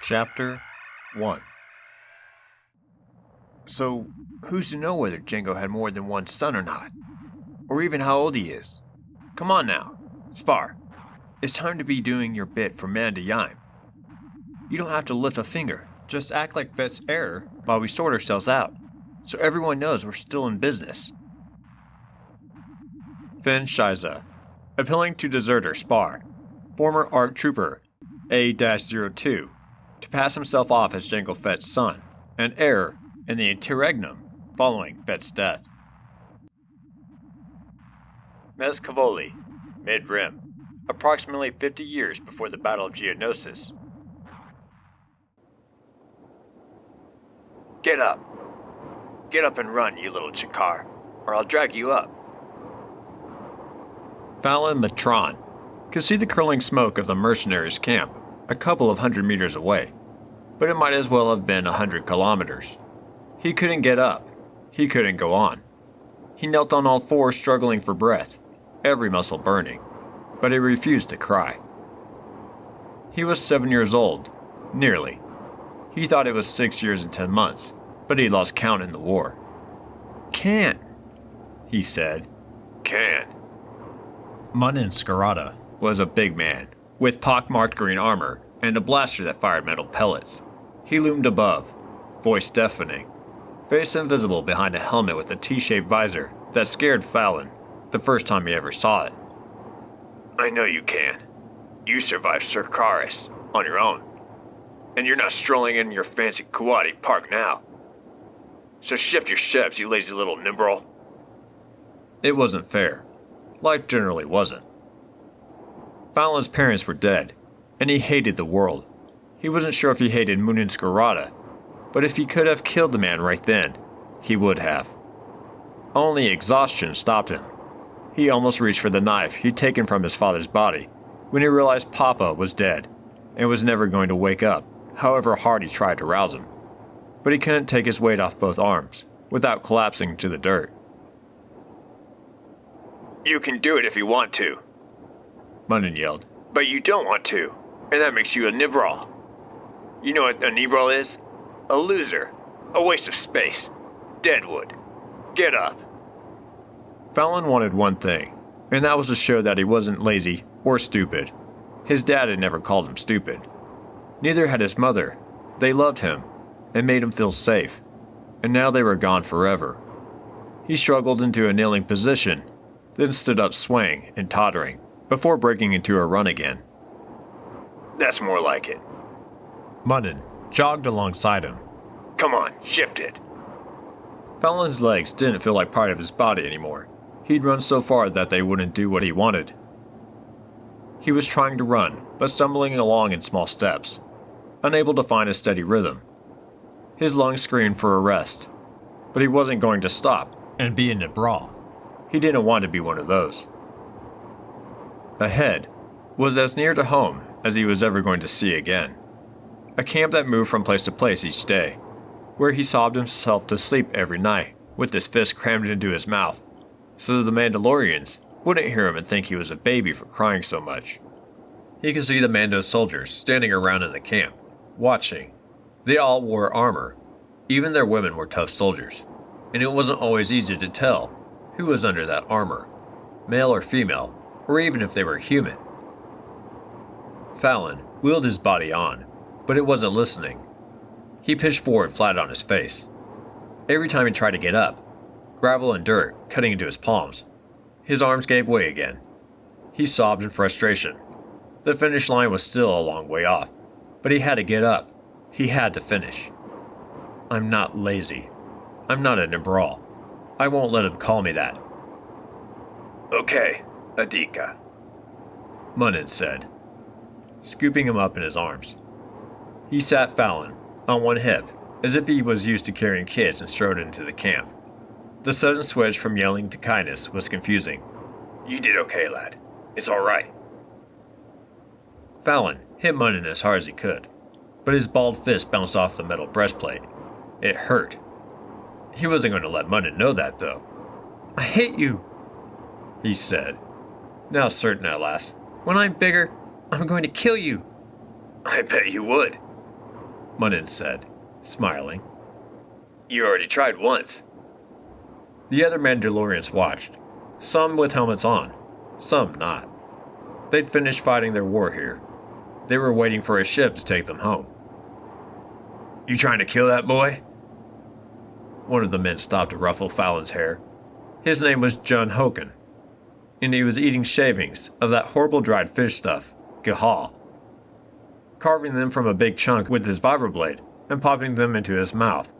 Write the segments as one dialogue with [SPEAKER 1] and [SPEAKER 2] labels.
[SPEAKER 1] Chapter 1. So, who's to know whether Django had more than one son or not? Or even how old he is? Come on now, Spar. It's time to be doing your bit for Manda Yime. You don't have to lift a finger. Just act like Vet's heir while we sort ourselves out, so everyone knows we're still in business. Finn Shiza, appealing to deserter Spar, former ARC trooper A-02, to pass himself off as Jango Fett's son and heir in the interregnum following Fett's death. Mez Cavoli, mid-rim, approximately 50 years before the Battle of Geonosis. Get up. Get up and run, you little Chakar, or I'll drag you up. Fallon Matron could see the curling smoke of the mercenaries' camp a couple of 100 meters away, but it might as well have been 100 kilometers. He couldn't get up. He couldn't go on. He knelt on all fours, struggling for breath, every muscle burning, but he refused to cry. He was 7 years old, nearly. He thought it was 6 years and 10 months, but he lost count in the war. Can't, he said. Can.
[SPEAKER 2] Munin Skarada
[SPEAKER 1] was a big man, with pockmarked green armor and a blaster that fired metal pellets. He loomed above, voice deafening, face invisible behind a helmet with a T-shaped visor that scared Fallon the first time he ever saw it. I know you can. You survived Sirkaris on your own, and you're not strolling in your fancy Kuwati park now. So shift your shifts, you lazy little nimbrel. It wasn't fair. Life generally wasn't. Fallon's parents were dead, and he hated the world. He wasn't sure if he hated Munin Skarada, but if he could have killed the man right then, he would have. Only exhaustion stopped him. He almost reached for the knife he'd taken from his father's body when he realized Papa was dead and was never going to wake up, however hard he tried to rouse him. But he couldn't take his weight off both arms without collapsing to the dirt. You can do it if you want to, Munin yelled. But you don't want to, and that makes you a Nibral. You know what a Nibral is? A loser. A waste of space. Deadwood. Get up. Fallon wanted one thing, and that was to show that he wasn't lazy or stupid. His dad had never called him stupid. Neither had his mother. They loved him and made him feel safe, and now they were gone forever. He struggled into a kneeling position, then stood up swaying and tottering, before breaking into a run again. That's more like it. Munin jogged alongside him. Come on, shift it. Fallon's legs didn't feel like part of his body anymore. He'd run so far that they wouldn't do what he wanted. He was trying to run, but stumbling along in small steps, unable to find a steady rhythm. His lungs screamed for a rest, but he wasn't going to stop
[SPEAKER 2] and be in a brawl.
[SPEAKER 1] He didn't want to be one of those. Ahead was as near to home as he was ever going to see again. A camp that moved from place to place each day, where he sobbed himself to sleep every night with his fist crammed into his mouth, so the Mandalorians wouldn't hear him and think he was a baby for crying so much. He could see the Mando soldiers standing around in the camp, watching. They all wore armor. Even their women were tough soldiers, and it wasn't always easy to tell who was under that armor, male or female, or even if they were human. Fallon wheeled his body on, but it wasn't listening. He pitched forward flat on his face. Every time he tried to get up, gravel and dirt cutting into his palms, his arms gave way again. He sobbed in frustration. The finish line was still a long way off, but he had to get up. He had to finish. I'm not lazy. I'm not a Nibral. I won't let him call me that. Okay, Adika, Munin said, scooping him up in his arms. He sat Fallon on one hip, as if he was used to carrying kids, and strode into the camp. The sudden switch from yelling to kindness was confusing. You did okay, lad. It's all right. Fallon hit Munin as hard as he could, but his balled fist bounced off the metal breastplate. It hurt. He wasn't going to let Munin know that, though. I hate you, he said, now certain at last. When I'm bigger, I'm going to kill you. I bet you would.
[SPEAKER 2] Munin said, smiling.
[SPEAKER 1] You already tried once.
[SPEAKER 2] The other Mandalorians watched, some with helmets on, some not. They'd finished fighting their war here. They were waiting for a ship to take them home. You trying to kill that boy? One of the men stopped to ruffle Fallon's hair. His name was John Hoken, and he was eating shavings of that horrible dried fish stuff, gahal, carving them from a big chunk with his vibroblade and popping them into his mouth,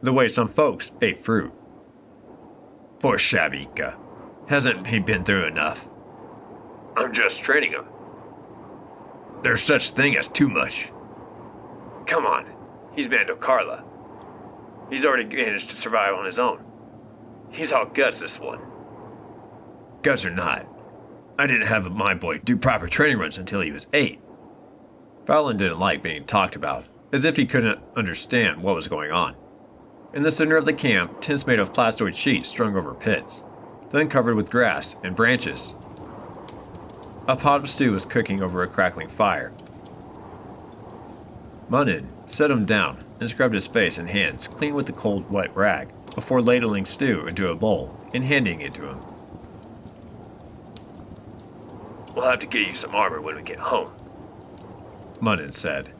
[SPEAKER 2] the way some folks ate fruit. Poor Shabika. Hasn't he been through enough?
[SPEAKER 1] I'm just training him.
[SPEAKER 2] There's such thing as too much.
[SPEAKER 1] Come on, he's Mando Carla. He's already managed to survive on his own. He's all guts, this one.
[SPEAKER 2] Guts or not, I didn't have my boy do proper training runs until he was 8. Fallon didn't like being talked about, as if he couldn't understand what was going on. In the center of the camp, tents made of plastoid sheets strung over pits, then covered with grass and branches. A pot of stew was cooking over a crackling fire. Munin set him down and scrubbed his face and hands clean with the cold, wet rag before ladling stew into a bowl and handing it to him.
[SPEAKER 1] We'll have to get you some armor when we get home,
[SPEAKER 2] Munin said.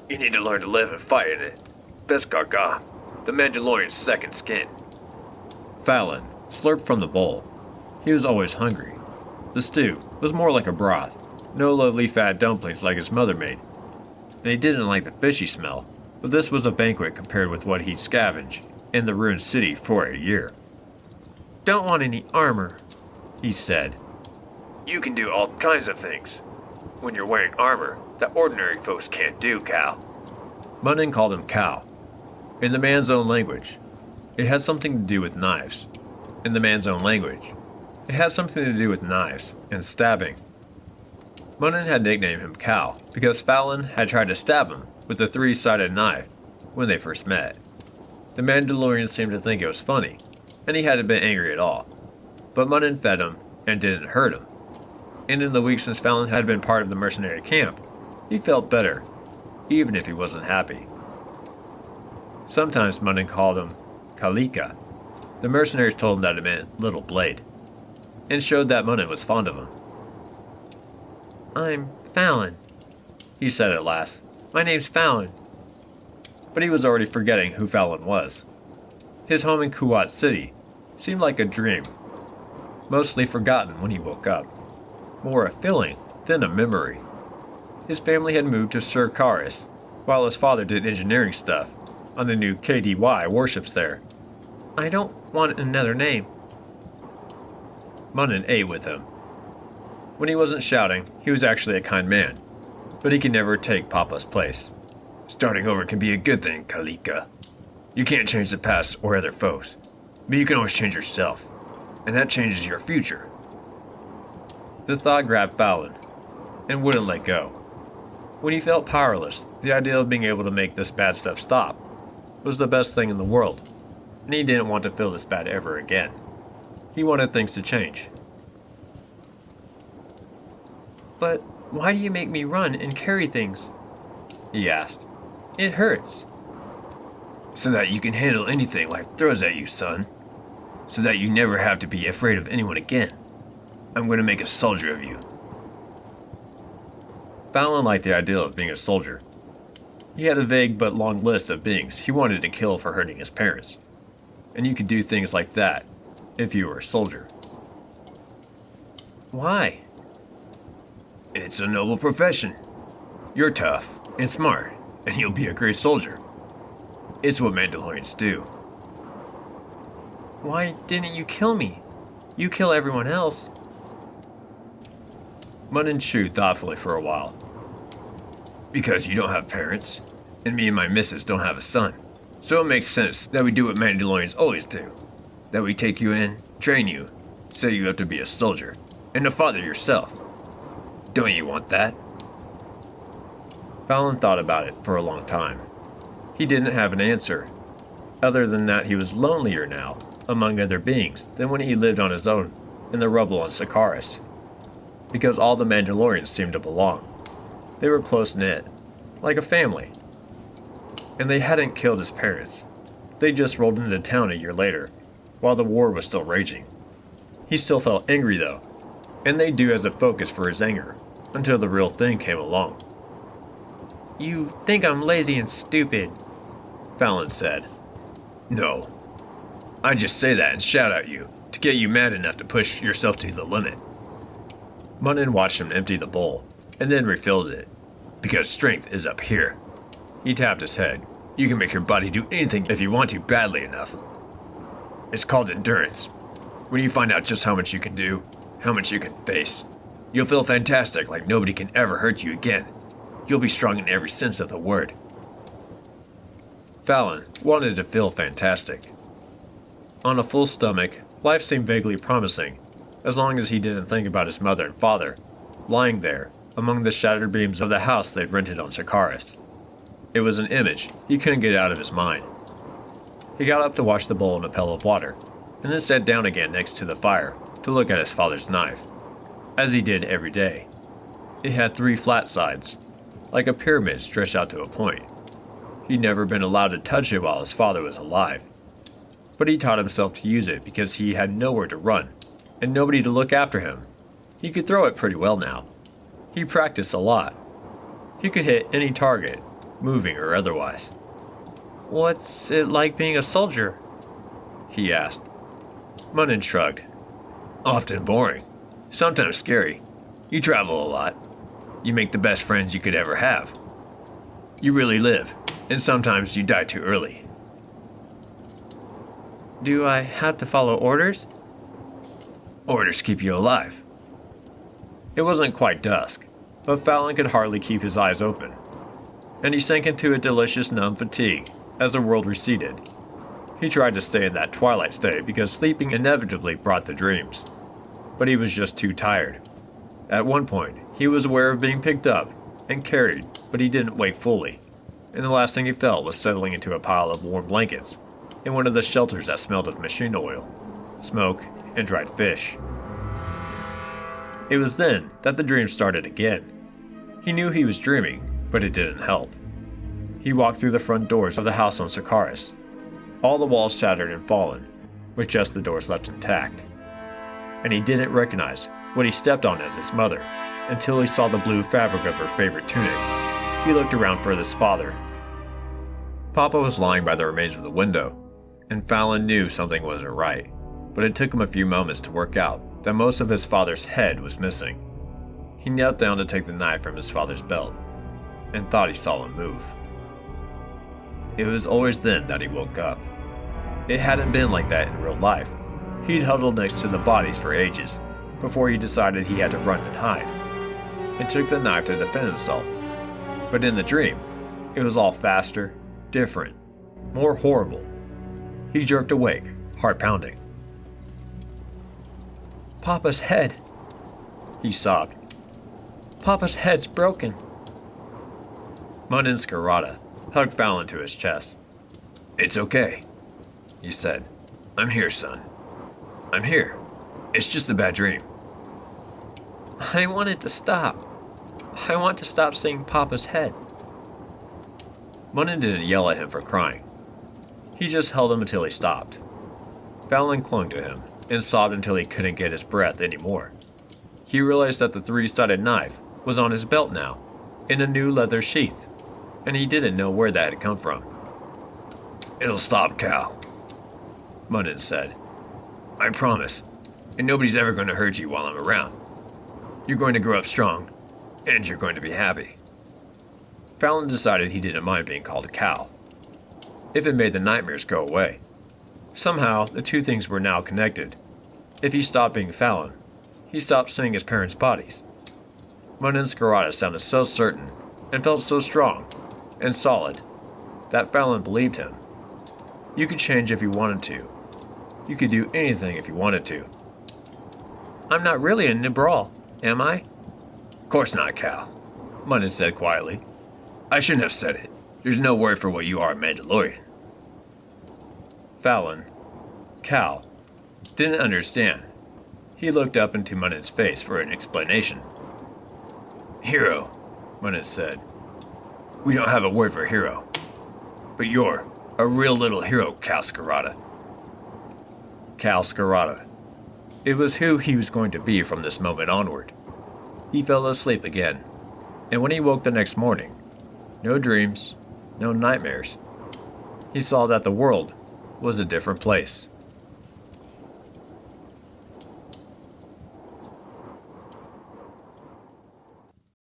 [SPEAKER 1] You need to learn to live and fight in it. Beskar Ga, the Mandalorian's second skin.
[SPEAKER 2] Fallon slurped from the bowl. He was always hungry. The stew was more like a broth, no lovely fat dumplings like his mother made. And he didn't like the fishy smell, but this was a banquet compared with what he'd scavenged in the ruined city for a year. Don't want any armor, he said.
[SPEAKER 1] You can do all kinds of things when you're wearing armor that ordinary folks can't do, Cal.
[SPEAKER 2] Munin called him Cal. In the man's own language, it had something to do with knives. In the man's own language, it had something to do with knives and stabbing. Munin had nicknamed him Cal because Fallon had tried to stab him with a 3-sided knife when they first met. The Mandalorian seemed to think it was funny, and he hadn't been angry at all. But Munin fed him and didn't hurt him. And in the weeks since Fallon had been part of the mercenary camp, he felt better, even if he wasn't happy. Sometimes Munin called him Kalika. The mercenaries told him that it meant little blade, and showed that Munin was fond of him. I'm Fallon, he said at last. My name's Fallon. But he was already forgetting who Fallon was. His home in Kuat City seemed like a dream, mostly forgotten when he woke up. More a feeling than a memory. His family had moved to Ser Karis, while his father did engineering stuff on the new KDY warships there. I don't want another name. Munin ate with him. When he wasn't shouting, he was actually a kind man, but he could never take Papa's place. Starting over can be a good thing, Kalika. You can't change the past or other foes, but you can always change yourself, and that changes your future. The thought grabbed Fallon, and wouldn't let go. When he felt powerless, the idea of being able to make this bad stuff stop was the best thing in the world, and he didn't want to feel this bad ever again. He wanted things to change. But why do you make me run and carry things? He asked. It hurts. So that you can handle anything life throws at you, son. So that you never have to be afraid of anyone again. I'm going to make a soldier of you. Fallon liked the idea of being a soldier. He had a vague but long list of beings he wanted to kill for hurting his parents. And you could do things like that if you were a soldier. Why? It's a noble profession. You're tough and smart, and you'll be a great soldier. It's what Mandalorians do. Why didn't you kill me? You kill everyone else. Munin chewed thoughtfully for a while. Because you don't have parents, and me and my missus don't have a son. So it makes sense that we do what Mandalorians always do. That we take you in, train you, set you up to be a soldier, and a father yourself. Don't you want that? Fallon thought about it for a long time. He didn't have an answer, other than that he was lonelier now, among other beings, than when he lived on his own in the rubble on Sakaris. Because all the Mandalorians seemed to belong. They were close-knit, like a family. And they hadn't killed his parents. They just rolled into town a year later, while the war was still raging. He still felt angry though, and they'd do as a focus for his anger, until the real thing came along. "You think I'm lazy and stupid," Fallon said. "No. I just say that and shout at you, to get you mad enough to push yourself to the limit." Munnin watched him empty the bowl, and then refilled it. "Because strength is up here." He tapped his head. "You can make your body do anything if you want to badly enough. It's called endurance. When you find out just how much you can do, how much you can face, you'll feel fantastic, like nobody can ever hurt you again. You'll be strong in every sense of the word." Fallon wanted to feel fantastic. On a full stomach, life seemed vaguely promising, as long as he didn't think about his mother and father, lying there among the shattered beams of the house they'd rented on Sakaris. It was an image he couldn't get out of his mind. He got up to wash the bowl in a pail of water, and then sat down again next to the fire to look at his father's knife, as he did every day. It had 3 flat sides, like a pyramid stretched out to a point. He'd never been allowed to touch it while his father was alive, but he taught himself to use it because he had nowhere to run, and nobody to look after him. He could throw it pretty well now. He practiced a lot. He could hit any target, moving or otherwise. "What's it like being a soldier?" he asked. Munnin shrugged. "Often boring. Sometimes scary. You travel a lot. You make the best friends you could ever have. You really live, and sometimes you die too early." "Do I have to follow orders?" "Orders keep you alive." It wasn't quite dusk, but Fallon could hardly keep his eyes open, and he sank into a delicious numb fatigue as the world receded. He tried to stay in that twilight state because sleeping inevitably brought the dreams, but he was just too tired. At one point, he was aware of being picked up and carried, but he didn't wake fully, and the last thing he felt was settling into a pile of warm blankets in one of the shelters that smelled of machine oil, smoke, and dried fish. It was then that the dream started again. He knew he was dreaming, but it didn't help. He walked through the front doors of the house on Sakaris, all the walls shattered and fallen, with just the doors left intact. And he didn't recognize what he stepped on as his mother, until he saw the blue fabric of her favorite tunic. He looked around for his father. Papa was lying by the remains of the window, and Fallon knew something wasn't right, but it took him a few moments to work out that most of his father's head was missing. He knelt down to take the knife from his father's belt, and thought he saw him move. It was always then that he woke up. It hadn't been like that in real life. He'd huddled next to the bodies for ages, before he decided he had to run and hide, and took the knife to defend himself. But in the dream, it was all faster, different, more horrible. He jerked awake, heart pounding. "Papa's head," he sobbed. "Papa's head's broken." Munnin Scarata hugged Fallon to his chest. "It's okay," he said. "I'm here, son. I'm here. It's just a bad dream." "I want it to stop. I want to stop seeing Papa's head." Munnin didn't yell at him for crying. He just held him until he stopped. Fallon clung to him and sobbed until he couldn't get his breath anymore. He realized that the 3-sided knife was on his belt now, in a new leather sheath, and he didn't know where that had come from. "It'll stop, Cal," Munnin said. "I promise, and nobody's ever going to hurt you while I'm around. You're going to grow up strong, and you're going to be happy." Fallon decided he didn't mind being called Cal, if it made the nightmares go away. Somehow, the two things were now connected. If he stopped being Fallon, he stopped seeing his parents' bodies. Munnin Scarata sounded so certain, and felt so strong and solid, that Fallon believed him. You could change if you wanted to. You could do anything if you wanted to. "I'm not really a Nibral, am I?" "Course not, Cal," Munnin said quietly. "I shouldn't have said it. There's no word for what you are, Mandalorian." Fallon, Cal, didn't understand. He looked up into Munnin's face for an explanation. "Hero," Munnin said. We don't have a word for hero. But you're a real little hero, Cal Scarata. Cal Scarata. It was who he was going to be from this moment onward. He fell asleep again, and when he woke the next morning, no dreams, no nightmares. He saw that the world was a different place.